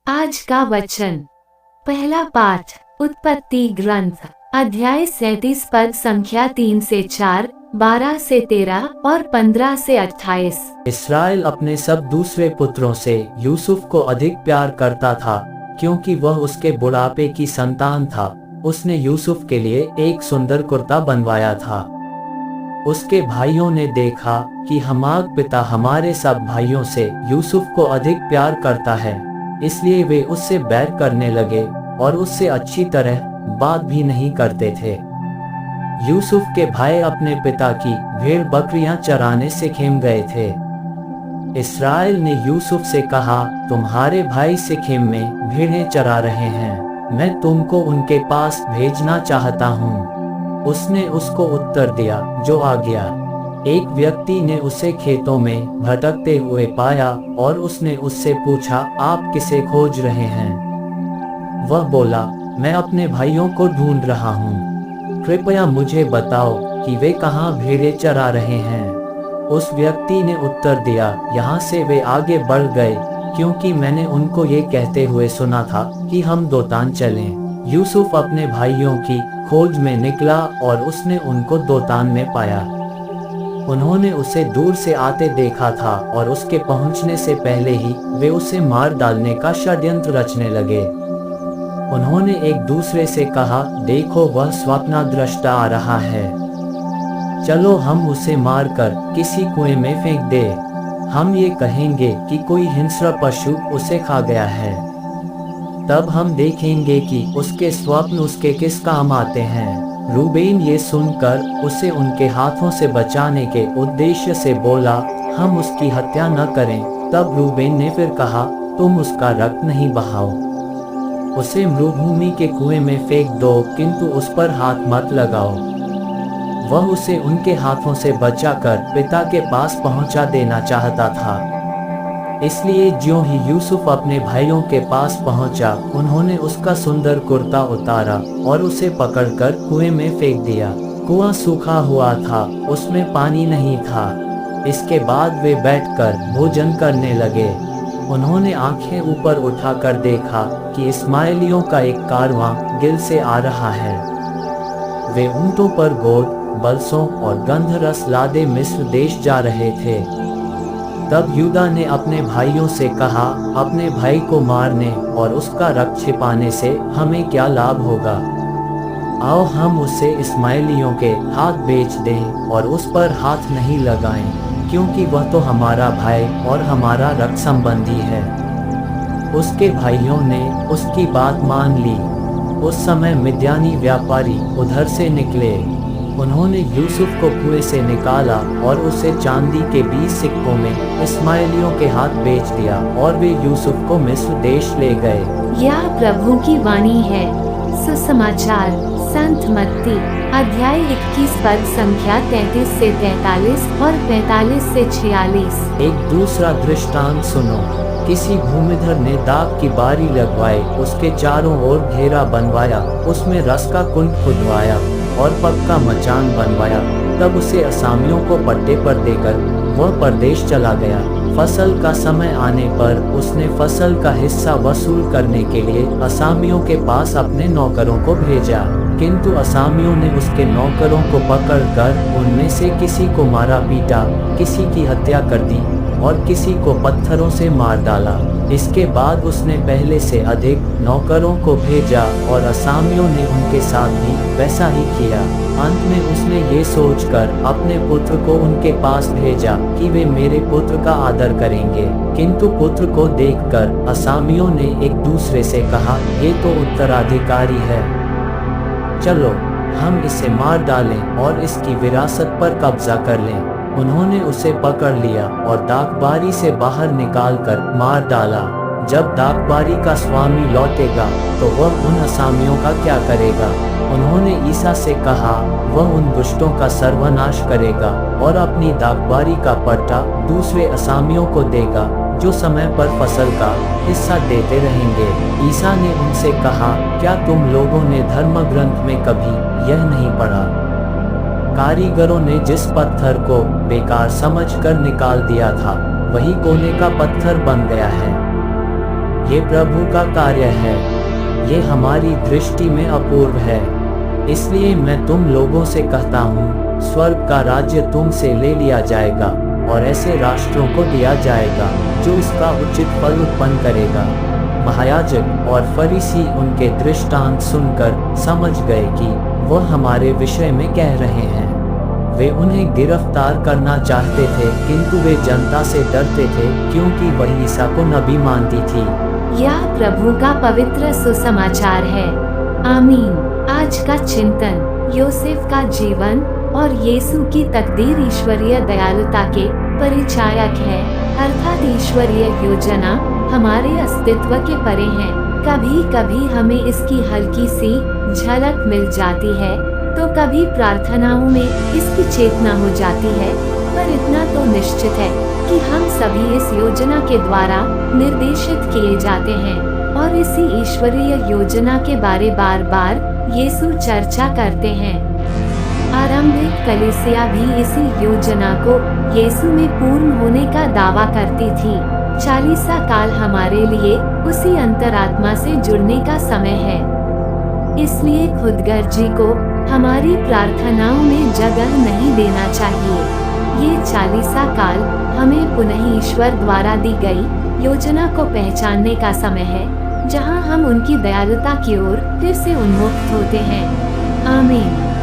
आज का वचन। पहला पाठ उत्पत्ति ग्रंथ अध्याय 37 पद संख्या 3 से 4, 12 से 13 और 15 से 28। इसराइल अपने सब दूसरे पुत्रों से यूसुफ को अधिक प्यार करता था, क्योंकि वह उसके बुढ़ापे की संतान था। उसने यूसुफ के लिए एक सुंदर कुर्ता बनवाया था। उसके भाइयों ने देखा कि हमारा पिता हमारे सब भाइयों से यूसुफ को अधिक प्यार करता है, इसलिए वे उससे बैर करने लगे और उससे अच्छी तरह बात भी नहीं करते थे। यूसुफ के भाई अपने पिता की भेड़ बकरियां चराने से खेम गए थे। इसराइल ने यूसुफ से कहा, तुम्हारे भाई सिखेम में भेड़ें चरा रहे हैं, मैं तुमको उनके पास भेजना चाहता हूँ। उसने उसको उत्तर दिया, जो आ गया। एक व्यक्ति ने उसे खेतों में भटकते हुए पाया और उसने उससे पूछा, आप किसे खोज रहे हैं? वह बोला, मैं अपने भाइयों को ढूंढ रहा हूँ, कृपया मुझे बताओ कि वे कहाँ भेड़ें चरा रहे हैं। उस व्यक्ति ने उत्तर दिया, यहाँ से वे आगे बढ़ गए, क्योंकि मैंने उनको ये कहते हुए सुना था कि हम दोतान चलें। यूसुफ अपने भाइयों की खोज में निकला और उसने उनको दोतान में पाया। उन्होंने उसे दूर से आते देखा था और उसके पहुंचने से पहले ही वे उसे मार डालने का षड्यंत्र रचने लगे। उन्होंने एक दूसरे से कहा, देखो वह स्वप्नदृष्टा आ रहा है, चलो हम उसे मारकर किसी कुएं में फेंक दे। हम ये कहेंगे कि कोई हिंस्र पशु उसे खा गया है, तब हम देखेंगे कि उसके स्वप्न उसके किस काम आते हैं। रूबेन ये सुनकर उसे उनके हाथों से बचाने के उद्देश्य से बोला, हम उसकी हत्या न करें। तब रूबेन ने फिर कहा, तुम उसका रक्त नहीं बहाओ, उसे मरुभूमि के कुएं में फेंक दो, किंतु उस पर हाथ मत लगाओ। वह उसे उनके हाथों से बचाकर पिता के पास पहुंचा देना चाहता था। इसलिए ज्यों ही यूसुफ अपने भाइयों के पास पहुंचा, उन्होंने उसका सुंदर कुर्ता उतारा और उसे पकड़कर कुएं में फेंक दिया। कुआं सूखा हुआ था, उसमें पानी नहीं था। इसके बाद वे बैठकर भोजन करने लगे। उन्होंने आंखें ऊपर उठाकर देखा कि इस्माइलियों का एक कारवां गिल से आ रहा है। वे ऊंटों पर गोद, बलसों और गंधरस लादे मिस्र देश जा रहे थे। तब यूदा ने अपने भाइयों से कहा, अपने भाई को मारने और उसका रक्त छिपाने से हमें क्या लाभ होगा? आओ हम उसे इस्माइलियों के हाथ बेच दें और उस पर हाथ नहीं लगाएं, क्योंकि वह तो हमारा भाई और हमारा रक्त संबंधी है। उसके भाइयों ने उसकी बात मान ली। उस समय मिद्यानी व्यापारी उधर से निकले। उन्होंने यूसुफ को कुएं से निकाला और उसे चांदी के 20 सिक्कों में इस्माइलियों के हाथ बेच दिया और वे यूसुफ को मिस्र देश ले गए। यह प्रभु की वाणी है। सुसमाचार संत मत्ती अध्याय 21 पद संख्या 33 से 43 और 45 से 46। एक दूसरा दृष्टांत सुनो। किसी भूमिधर ने दाख की बारी लगवाई, उसके चारों ओर घेरा बनवाया, उसमें रस का कुंड खुदवाया और पक्का मचान बनवाया। तब उसे असामियों को पट्टे पर देकर वह परदेश चला गया। फसल का समय आने पर उसने फसल का हिस्सा वसूल करने के लिए असामियों के पास अपने नौकरों को भेजा, किंतु असामियों ने उसके नौकरों को पकड़कर उनमें से किसी को मारा पीटा, किसी की हत्या कर दी और किसी को पत्थरों से मार डाला। इसके बाद उसने पहले से अधिक नौकरों को भेजा और असामियों ने उनके साथ भी वैसा ही किया। अंत में उसने ये सोचकर अपने पुत्र को उनके पास भेजा कि वे मेरे पुत्र का आदर करेंगे, किंतु पुत्र को देखकर असामियों ने एक दूसरे से कहा, ये तो उत्तराधिकारी है, चलो हम इसे मार डालें और इसकी विरासत पर कब्जा कर लें। उन्होंने उसे पकड़ लिया और दाखबारी से बाहर निकालकर मार डाला। जब दाखबारी का स्वामी लौटेगा तो वह उन असामियों का क्या करेगा? उन्होंने ईसा से कहा, वह उन दुष्टों का सर्वनाश करेगा और अपनी दाखबारी का पट्टा दूसरे असामियों को देगा, जो समय पर फसल का हिस्सा देते रहेंगे। ईसा ने उनसे कहा, क्या तुम लोगों ने धर्म ग्रंथ में कभी यह नहीं पढ़ा? कारीगरों ने जिस पत्थर को बेकार समझकर निकाल दिया था, वही कोने का पत्थर बन गया है। ये प्रभु का कार्य है, ये हमारी दृष्टि में अपूर्व है। इसलिए मैं तुम लोगों से कहता हूँ, स्वर्ग का राज्य तुमसे ले लिया जाएगा और ऐसे राष्ट्रों को दिया जाएगा जो इसका उचित फल उत्पन्न करेगा। महायाजक और फरीसी उनके दृष्टांत सुनकर समझ गए कि वह हमारे विषय में कह रहे हैं। वे उन्हें गिरफ्तार करना चाहते थे, किंतु वे जनता से डरते थे क्योंकि वह ईसा को नबी मानती थी। यह प्रभु का पवित्र सुसमाचार है। आमीन। आज का चिंतन, योसेफ का जीवन और यीशु की तकदीर ईश्वरीय दयालुता के परिचायक है, अर्थात ईश्वरीय योजना हमारे अस्तित्व के परे है। कभी कभी हमें इसकी हल्की सी झलक मिल जाती है, तो कभी प्रार्थनाओं में इसकी चेतना हो जाती है, पर इतना तो निश्चित है कि हम सभी इस योजना के द्वारा निर्देशित किए जाते हैं और इसी ईश्वरीय योजना के बारे बार बार यीशु चर्चा करते हैं। आरंभिक कलीसिया भी इसी योजना को यीशु में पूर्ण होने का दावा करती थी। 40 काल हमारे लिए उसी अंतरात्मा से जुड़ने का समय है। इसलिए खुदगर्जी को हमारी प्रार्थनाओं में जगह नहीं देना चाहिए। ये 40 काल हमें पुनः ईश्वर द्वारा दी गई योजना को पहचानने का समय है, जहां हम उनकी दयालुता की ओर फिर से उन्मुख होते हैं। आमीन।